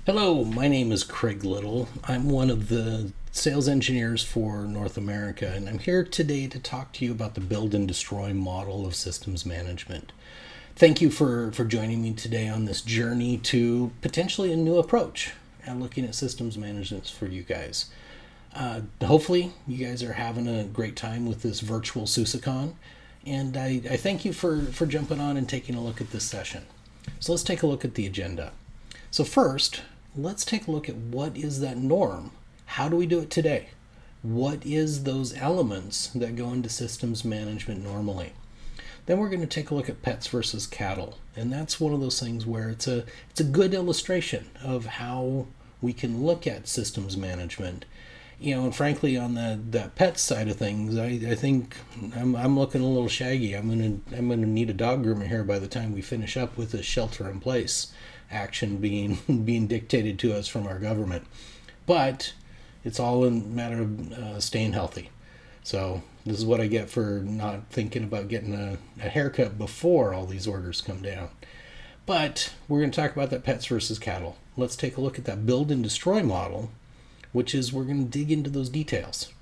Hello, my name is Craig Little. I'm one of the sales engineers for North America, and I'm here today to talk to you about the build and destroy model of systems management. Thank you for joining me today on this journey to potentially a new approach and looking at systems management for you guys. Hopefully, you guys are having a great time with this virtual SUSECON, and I thank you for jumping on and taking a look at this session. So let's take a look at the agenda. So first, let's take a look at what is that norm. How do we do it today? What is those elements that go into systems management normally? Then we're going to take a look at pets versus cattle. And that's one of those things where it's a good illustration of how we can look at systems management. And frankly, on the pet side of things, I think I'm looking a little shaggy. I'm gonna need a dog groomer here by the time we finish up with this shelter in place action being dictated to us from our government. But it's all a matter of staying healthy. So this is what I get for not thinking about getting a haircut before all these orders come down. But we're going to talk about that pets versus cattle. Let's take a look at that build and destroy model, which is we're going to dig into those details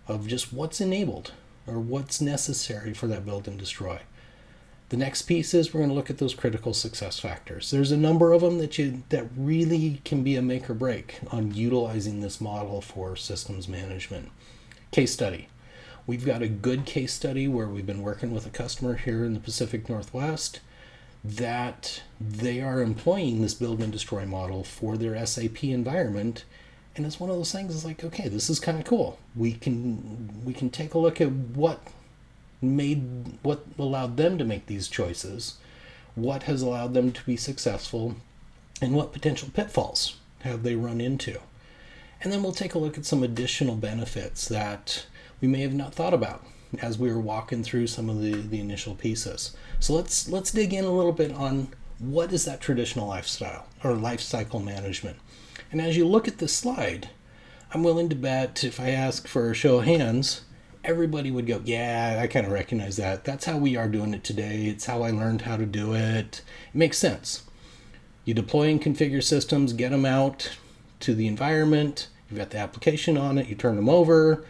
of just what's enabled or what's necessary for that build and destroy. The next piece is we're going to look at those critical success factors. There's a number of them that really can be a make or break on utilizing this model for systems management. Case study. We've got a good case study where we've been working with a customer here in the Pacific Northwest that they are employing this build and destroy model for their SAP environment. And it's one of those things, it's like, okay, this is kind of cool. We can take a look at what allowed them to make these choices, what has allowed them to be successful, and what potential pitfalls have they run into. And then we'll take a look at some additional benefits that we may have not thought about as we were walking through some of the initial pieces. So let's dig in a little bit on what is that traditional lifestyle or life cycle management. And as you look at this slide, I'm willing to bet if I ask for a show of hands, everybody would go, yeah, I kind of recognize that. That's how we are doing it today. It's how I learned how to do it. It makes sense. You deploy and configure systems, get them out to the environment. You've got the application on it. You turn them over.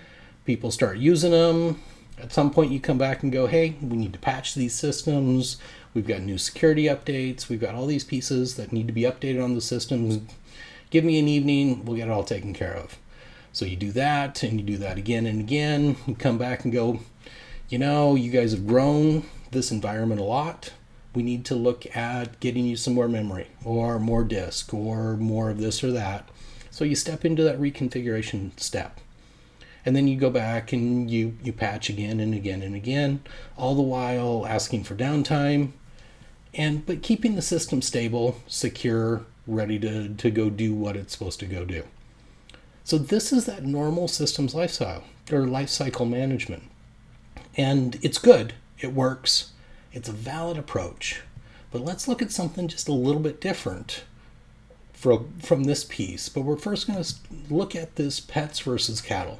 People start using them. At some point, you come back and go, hey, we need to patch these systems. We've got new security updates. We've got all these pieces that need to be updated on the systems. Give me an evening. We'll get it all taken care of. So you do that, and you do that again and again. You come back and go, you guys have grown this environment a lot. We need to look at getting you some more memory or more disk or more of this or that. So you step into that reconfiguration step. And then you go back and you patch again and again and again, all the while asking for downtime, but keeping the system stable, secure, ready to go do what it's supposed to go do. So this is that normal systems lifestyle or life cycle management. And it's good. It works. It's a valid approach. But let's look at something just a little bit different from this piece. But we're first going to look at this pets versus cattle.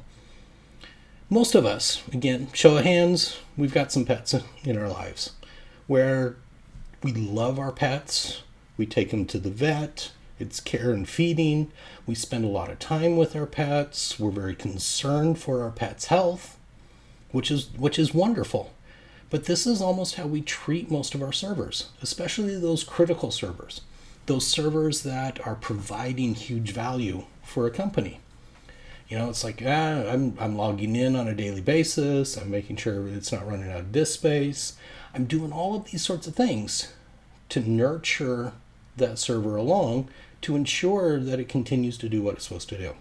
Most of us, again, show of hands, we've got some pets in our lives where we love our pets. We take them to the vet. It's care and feeding. We spend a lot of time with our pets. We're very concerned for our pets' health, which is wonderful. But this is almost how we treat most of our servers, especially those critical servers, those servers that are providing huge value for a company. It's like, I'm logging in on a daily basis. I'm making sure it's not running out of disk space. I'm doing all of these sorts of things to nurture that server along to ensure that it continues to do what it's supposed to do,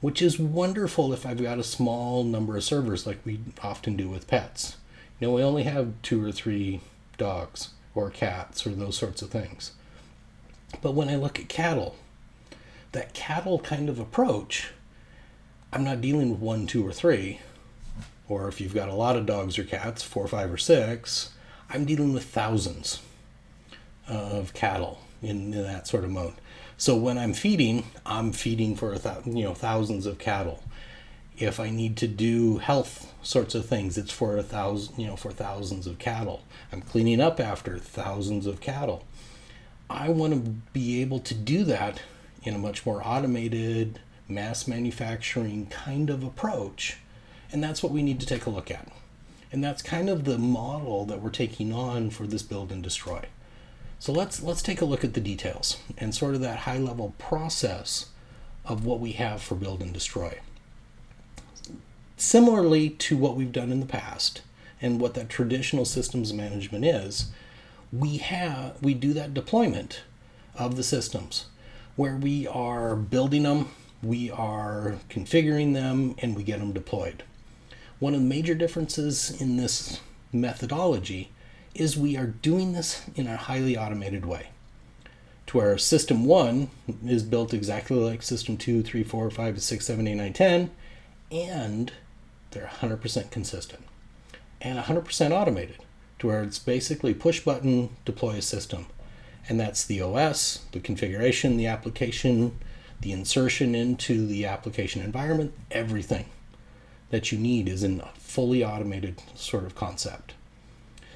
which is wonderful if I've got a small number of servers like we often do with pets. We only have 2 or 3 dogs or cats or those sorts of things. But when I look at cattle, that cattle kind of approach, I'm not dealing with 1, 2, or 3, or if you've got a lot of dogs or cats, 4, 5, or 6, I'm dealing with thousands of cattle in that sort of mode. So when I'm feeding for thousands of cattle. If I need to do health sorts of things, it's for thousands of cattle. I'm cleaning up after thousands of cattle. I want to be able to do that in a much more automated, mass manufacturing kind of approach. And that's what we need to take a look at. And that's kind of the model that we're taking on for this build and destroy. So let's take a look at the details and sort of that high level process of what we have for build and destroy. Similarly to what we've done in the past and what that traditional systems management is, we do that deployment of the systems where we are building them, we are configuring them, and we get them deployed. One of the major differences in this methodology is we are doing this in a highly automated way, to where System 1 is built exactly like System 2, 3, 4, 5, 6, 7, 8, 9, 10, and they're 100% consistent and 100% automated, to where it's basically push button, deploy a system. And that's the OS, the configuration, the application, the insertion into the application environment, everything that you need is in a fully automated sort of concept.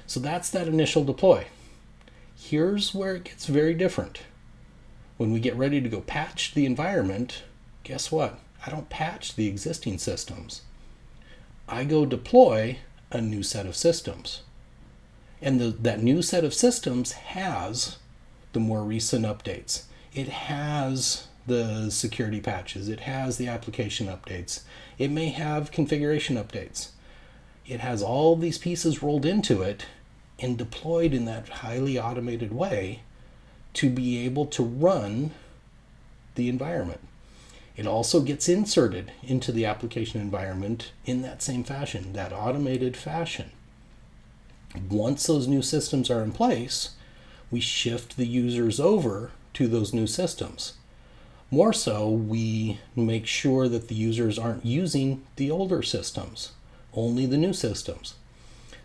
So that's that initial deploy. Here's where it gets very different. When we get ready to go patch the environment, guess what? I don't patch the existing systems. I go deploy a new set of systems. And that new set of systems has the more recent updates. It has the security patches. It has the application updates. It may have configuration updates. It has all these pieces rolled into it and deployed in that highly automated way to be able to run the environment. It also gets inserted into the application environment in that same fashion, that automated fashion. Once those new systems are in place, we shift the users over to those new systems. More so, we make sure that the users aren't using the older systems, only the new systems.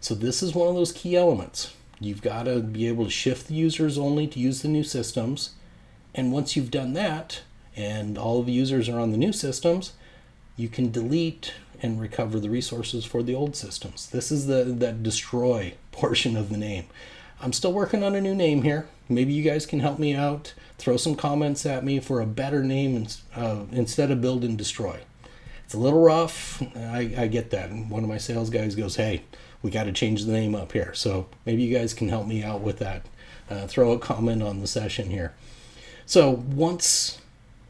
So this is one of those key elements. You've got to be able to shift the users only to use the new systems. And once you've done that, and all of the users are on the new systems, you can delete and recover the resources for the old systems. This is that destroy portion of the name. I'm still working on a new name here. Maybe you guys can help me out. Throw some comments at me for a better name instead of build and destroy. It's a little rough. I get that. And one of my sales guys goes, hey, we got to change the name up here. So maybe you guys can help me out with that. Throw a comment on the session here. So once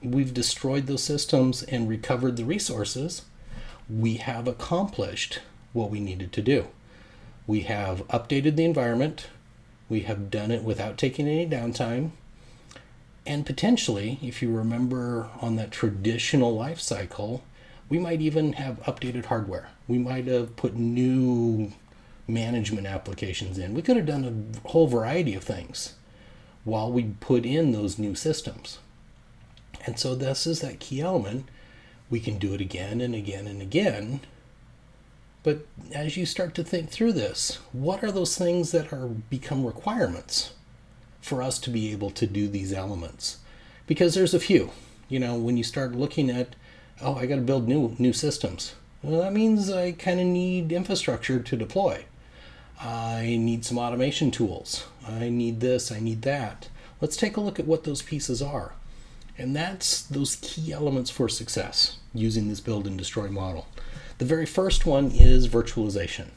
we've destroyed those systems and recovered the resources, we have accomplished what we needed to do. We have updated the environment. We have done it without taking any downtime. And potentially, if you remember on that traditional life cycle, we might even have updated hardware. We might have put new management applications in. We could have done a whole variety of things while we put in those new systems. And so this is that key element. We can do it again and again and again. But as you start to think through this, what are those things that become requirements for us to be able to do these elements? Because there's a few. When you start looking at, I got to build new systems. Well, that means I kind of need infrastructure to deploy. I need some automation tools. I need this, I need that. Let's take a look at what those pieces are. And that's those key elements for success using this build and destroy model. The very first one is virtualization.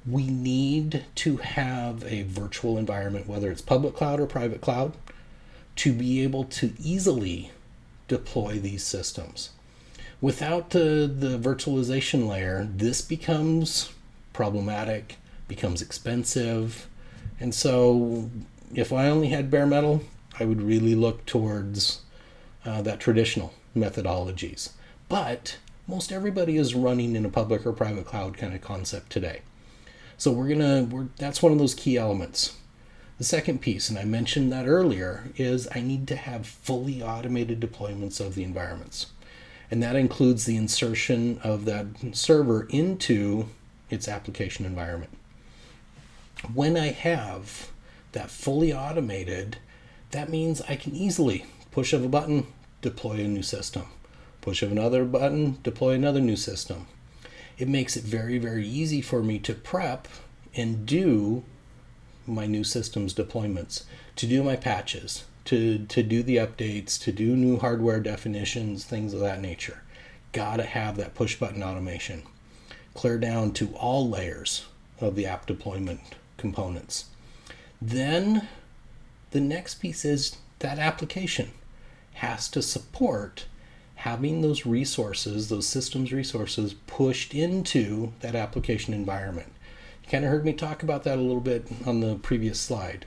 We need to have a virtual environment, whether it's public cloud or private cloud, to be able to easily deploy these systems. Without the virtualization layer, this becomes problematic, becomes expensive. And so if I only had bare metal, I would really look towards that traditional methodologies. But most everybody is running in a public or private cloud kind of concept today. So that's one of those key elements. The second piece, and I mentioned that earlier, is I need to have fully automated deployments of the environments. And that includes the insertion of that server into its application environment. When I have that fully automated, that means I can easily push of a button, deploy a new system. Push of another button, deploy another new system. It makes it very, very easy for me to prep and do my new systems deployments to do my patches, to do the updates, to do new hardware definitions, things of that nature. Gotta have that push button automation. Clear down to all layers of the app deployment components. Then the next piece is that application has to support having those resources, those systems resources, pushed into that application environment. You kind of heard me talk about that a little bit on the previous slide.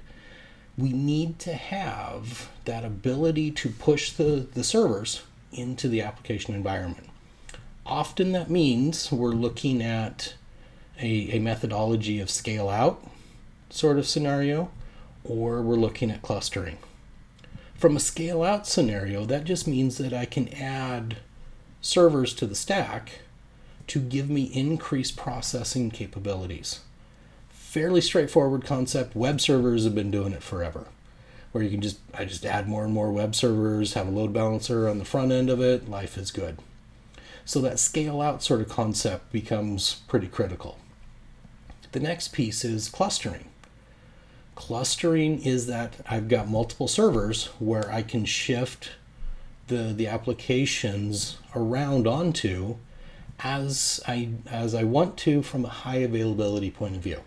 We need to have that ability to push the servers into the application environment. Often that means we're looking at a methodology of scale out sort of scenario, or we're looking at clustering. From a scale out scenario, that just means that I can add servers to the stack to give me increased processing capabilities. Fairly straightforward concept. Web servers have been doing it forever, where you can I just add more and more web servers, have a load balancer on the front end of it, life is good. So that scale out sort of concept becomes pretty critical. The next piece is clustering. Clustering is that I've got multiple servers where I can shift the applications around onto as I want to from a high availability point of view.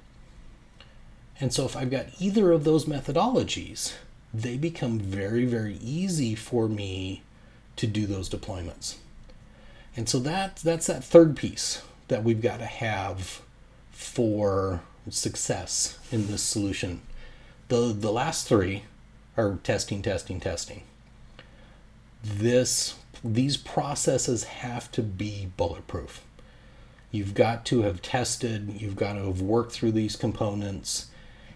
And so if I've got either of those methodologies, they become very, very easy for me to do those deployments. And so that's that third piece that we've got to have for success in this solution. The last three are testing. These processes have to be bulletproof. You've got to have tested, you've got to have worked through these components.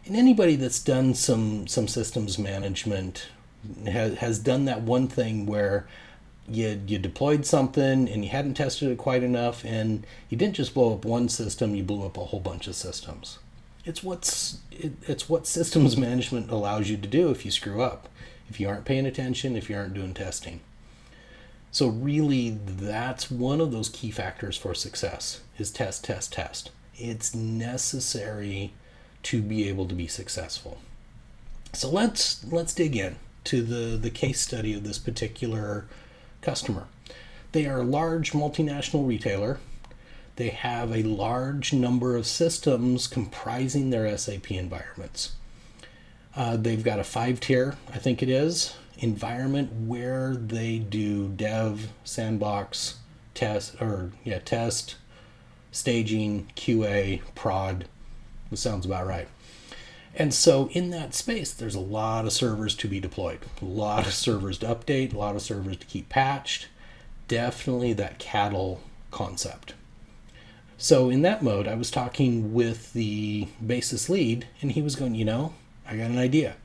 And anybody that's done some systems management has done that one thing where you deployed something and you hadn't tested it quite enough, and you didn't just blow up one system, you blew up a whole bunch of systems. It's what systems management allows you to do if you screw up, if you aren't paying attention, if you aren't doing testing. So really, that's one of those key factors for success is test. It's necessary to be able to be successful. So let's dig in to the case study of this particular customer. They are a large multinational retailer. They have a large number of systems comprising their SAP environments. They've got a 5-tier, I think it is, environment where they do dev, sandbox, test, staging, QA, prod. This sounds about right. And so in that space, there's a lot of servers to be deployed, a lot of servers to update, a lot of servers to keep patched. Definitely that cattle concept. So in that mode, I was talking with the basis lead, and he was going, I got an idea.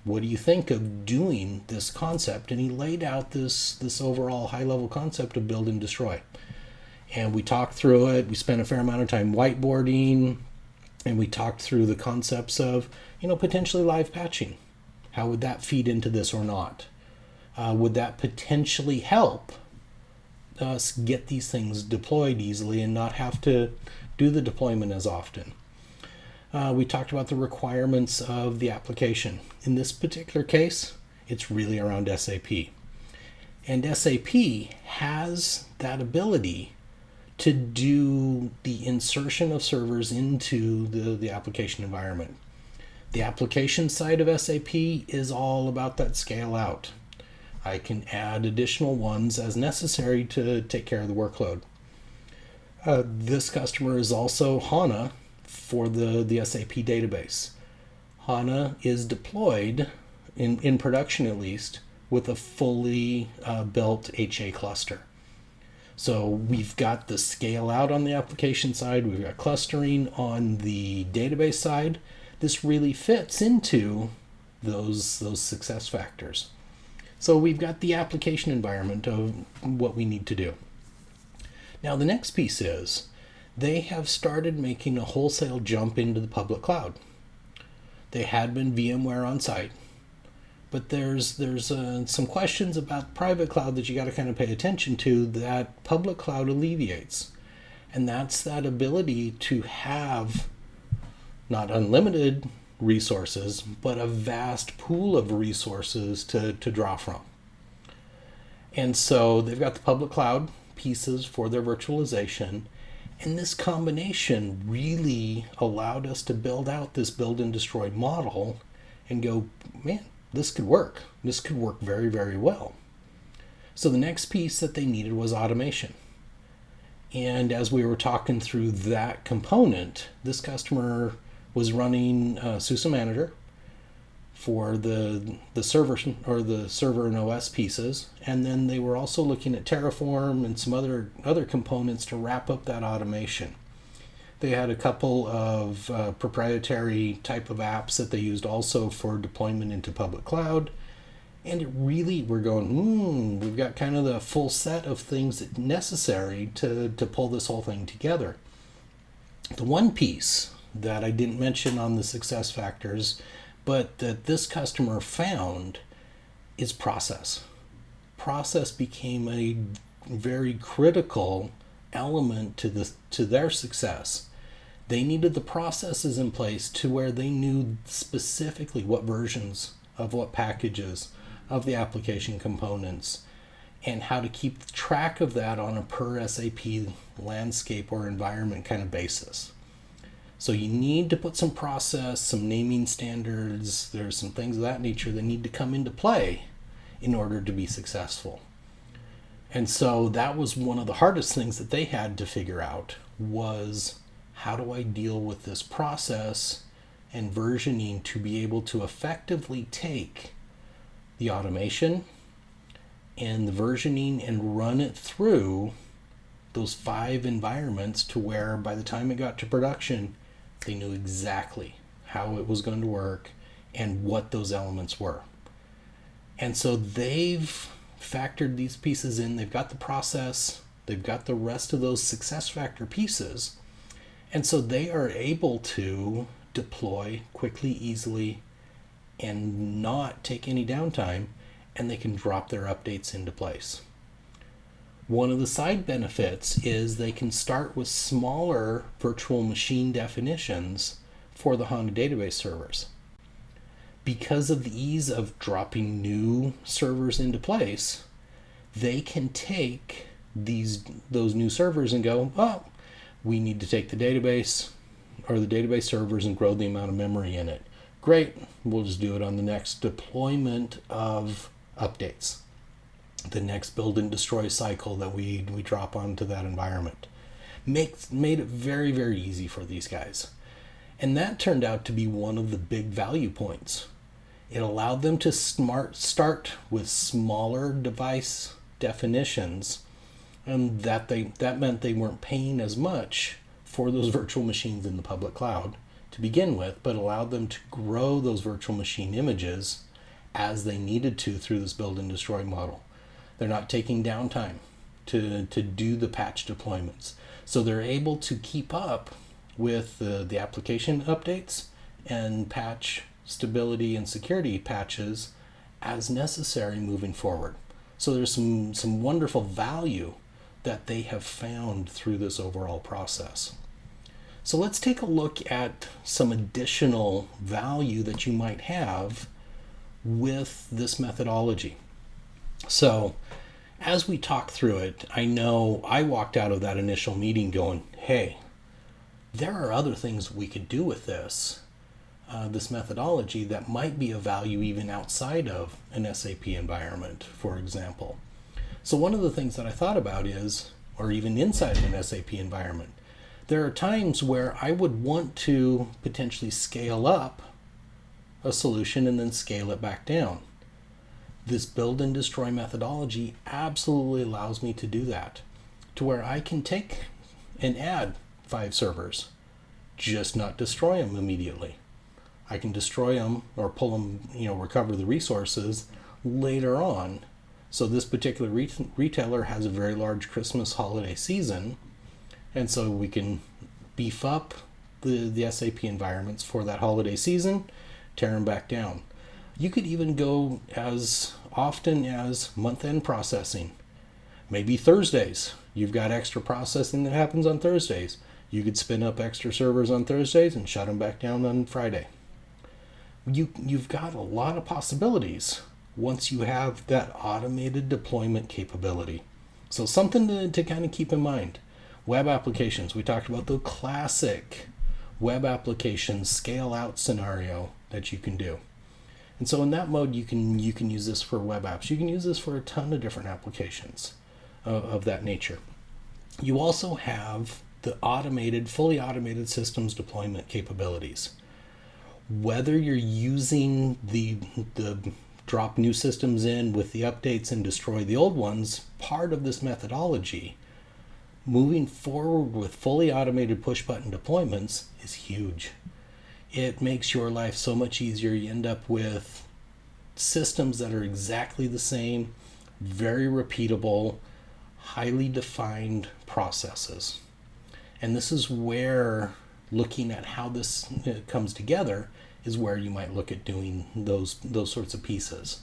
What do you think of doing this concept? And he laid out this overall high-level concept of build and destroy. And we talked through it. We spent a fair amount of time whiteboarding, and we talked through the concepts of, potentially live patching. How would that feed into this or not? Would that potentially help us get these things deployed easily and not have to do the deployment as often? We talked about the requirements of the application. In this particular case, it's really around SAP. And SAP has that ability to do the insertion of servers into the application environment. The application side of SAP is all about that scale out. I can add additional ones as necessary to take care of the workload. This customer is also HANA for the SAP database. HANA is deployed, in production at least, with a fully built HA cluster. So we've got the scale out on the application side, we've got clustering on the database side. This really fits into those success factors. So we've got the application environment of what we need to do. Now the next piece is they have started making a wholesale jump into the public cloud. They had been VMware on site, but there's some questions about private cloud that you got to kind of pay attention to that public cloud alleviates. And that's that ability to have not unlimited resources, but a vast pool of resources to draw from. And so they've got the public cloud pieces for their virtualization. And this combination really allowed us to build out this build and destroy model and go, man, this could work. This could work very, very well. So the next piece that they needed was automation. And as we were talking through that component, this customer was running SUSE Manager for the server or the server and OS pieces, and then they were also looking at Terraform and some other components to wrap up that automation. They had a couple of proprietary type of apps that they used also for deployment into public cloud, and it really, we're going, we've got kind of the full set of things that necessary to pull this whole thing together. The one piece that I didn't mention on the success factors, but that this customer found, is process. Process became a very critical element to their success. They needed the processes in place to where they knew specifically what versions of what packages of the application components and how to keep track of that on a per SAP landscape or environment kind of basis. So you need to put some process, some naming standards, there's some things of that nature that need to come into play in order to be successful. And so that was one of the hardest things that they had to figure out was, how do I deal with this process and versioning to be able to effectively take the automation and the versioning and run it through those 5 environments to where by the time it got to production, they knew exactly how it was going to work and what those elements were. And so they've factored these pieces in. They've got the process, they've got the rest of those success factor pieces. And so they are able to deploy quickly, easily, and not take any downtime, and they can drop their updates into place. One of the side benefits is they can start with smaller virtual machine definitions for the HANA database servers. Because of the ease of dropping new servers into place, they can take those new servers and go, oh, we need to take the database or the database servers and grow the amount of memory in it. Great, we'll just do it on the next deployment of updates, the next build and destroy cycle that we drop onto that environment. Made it very, very easy for these guys. And that turned out to be one of the big value points. It allowed them to start with smaller device definitions, and that meant they weren't paying as much for those virtual machines in the public cloud to begin with, but allowed them to grow those virtual machine images as they needed to through this build and destroy model. They're not taking downtime to do the patch deployments. So they're able to keep up with the application updates and patch stability and security patches as necessary moving forward. So there's some wonderful value that they have found through this overall process. So let's take a look at some additional value that you might have with this methodology. So as we talk through it, I know I walked out of that initial meeting going, hey, there are other things we could do with this methodology that might be of value even outside of an SAP environment, for example. So one of the things that I thought about is, or even inside of an SAP environment, there are times where I would want to potentially scale up a solution and then scale it back down. This build and destroy methodology absolutely allows me to do that, to where I can take and add 5 servers, just not destroy them immediately. I can destroy them or pull them, recover the resources later on. So this particular retailer has a very large Christmas holiday season, and so we can beef up the SAP environments for that holiday season, tear them back down. You could even go as often as month-end processing. Maybe Thursdays. You've got extra processing that happens on Thursdays. You could spin up extra servers on Thursdays and shut them back down on Friday. you've got a lot of possibilities once you have that automated deployment capability. So something to kind of keep in mind. Web applications, we talked about the classic web application scale out scenario that you can do. And so in that mode, you can use this for web apps. You can use this for a ton of different applications of that nature. You also have the fully automated systems deployment capabilities. Whether you're using the drop new systems in with the updates and destroy the old ones, part of this methodology, moving forward with fully automated push button deployments is huge. It makes your life so much easier. You end up with systems that are exactly the same, very repeatable, highly defined processes. And this is where looking at how this comes together is where you might look at doing those sorts of pieces.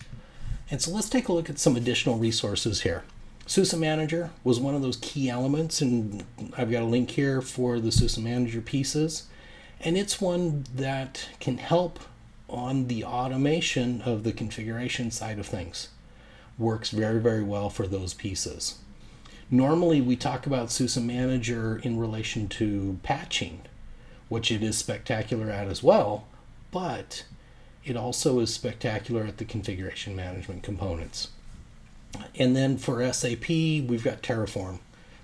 And so let's take a look at some additional resources here. SUSE Manager was one of those key elements, and I've got a link here for the SUSE Manager pieces. And it's one that can help on the automation of the configuration side of things. Works very, very well for those pieces. Normally we talk about SUSE Manager in relation to patching, which it is spectacular at as well, but it also is spectacular at the configuration management components. And then for SAP, we've got Terraform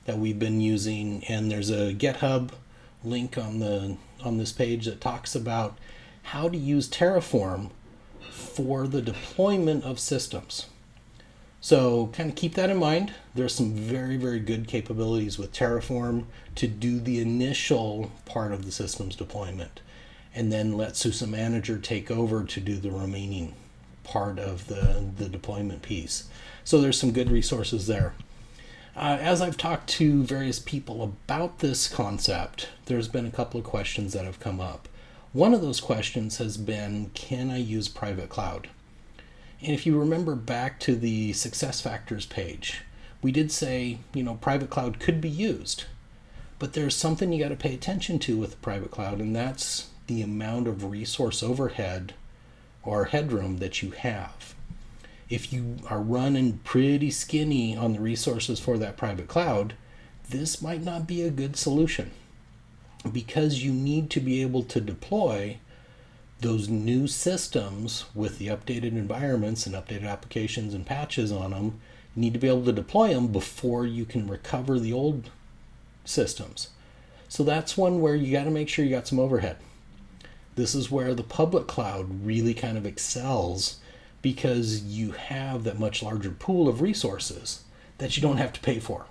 that we've been using, and there's a GitHub link on this page that talks about how to use Terraform for the deployment of systems. So kind of keep that in mind. There's some very, very good capabilities with Terraform to do the initial part of the systems deployment, and then let SUSE Manager take over to do the remaining part of the deployment piece. So there's some good resources there. As I've talked to various people about this concept, there's been a couple of questions that have come up. One of those questions has been, can I use private cloud? And if you remember back to the success factors page, we did say, private cloud could be used, but there's something you got to pay attention to with the private cloud, and that's the amount of resource overhead or headroom that you have. If you are running pretty skinny on the resources for that private cloud, this might not be a good solution, because you need to be able to deploy those new systems with the updated environments and updated applications and patches on them. You need to be able to deploy them before you can recover the old systems. So that's one where you got to make sure you got some overhead. This is where the public cloud really kind of excels, because you have that much larger pool of resources that you don't have to pay for.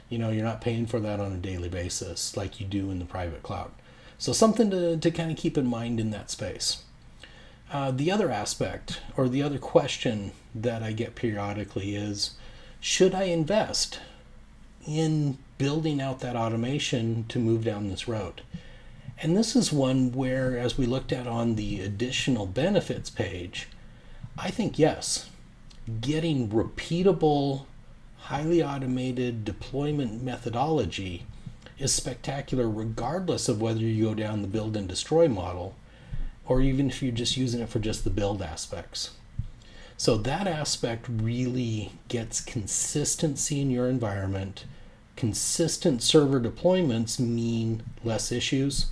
You're not paying for that on a daily basis like you do in the private cloud. So something to kind of keep in mind in that space. The other aspect, or the other question that I get periodically is, should I invest in building out that automation to move down this road? And this is one where, as we looked at on the additional benefits page, I think yes, getting repeatable, highly automated deployment methodology is spectacular, regardless of whether you go down the build and destroy model, or even if you're just using it for just the build aspects. So that aspect really gets consistency in your environment. Consistent server deployments mean less issues.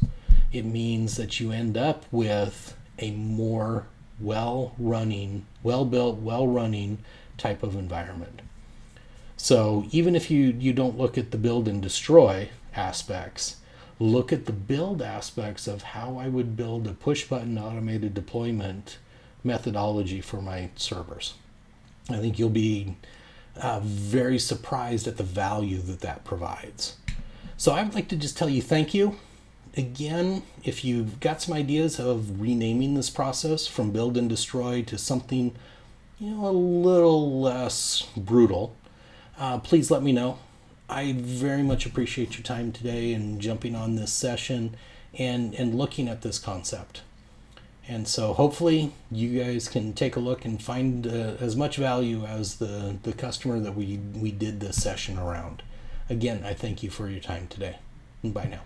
It means that you end up with a more well-running, well-built, well-running type of environment. So even if you don't look at the build and destroy aspects, look at the build aspects of how I would build a push-button automated deployment methodology for my servers. I think you'll be very surprised at the value that provides. So I'd like to just tell you thank you. Again, if you've got some ideas of renaming this process from build and destroy to something a little less brutal, please let me know. I very much appreciate your time today and jumping on this session and looking at this concept. And so hopefully you guys can take a look and find as much value as the customer that we did this session around. Again, I thank you for your time today. Bye now.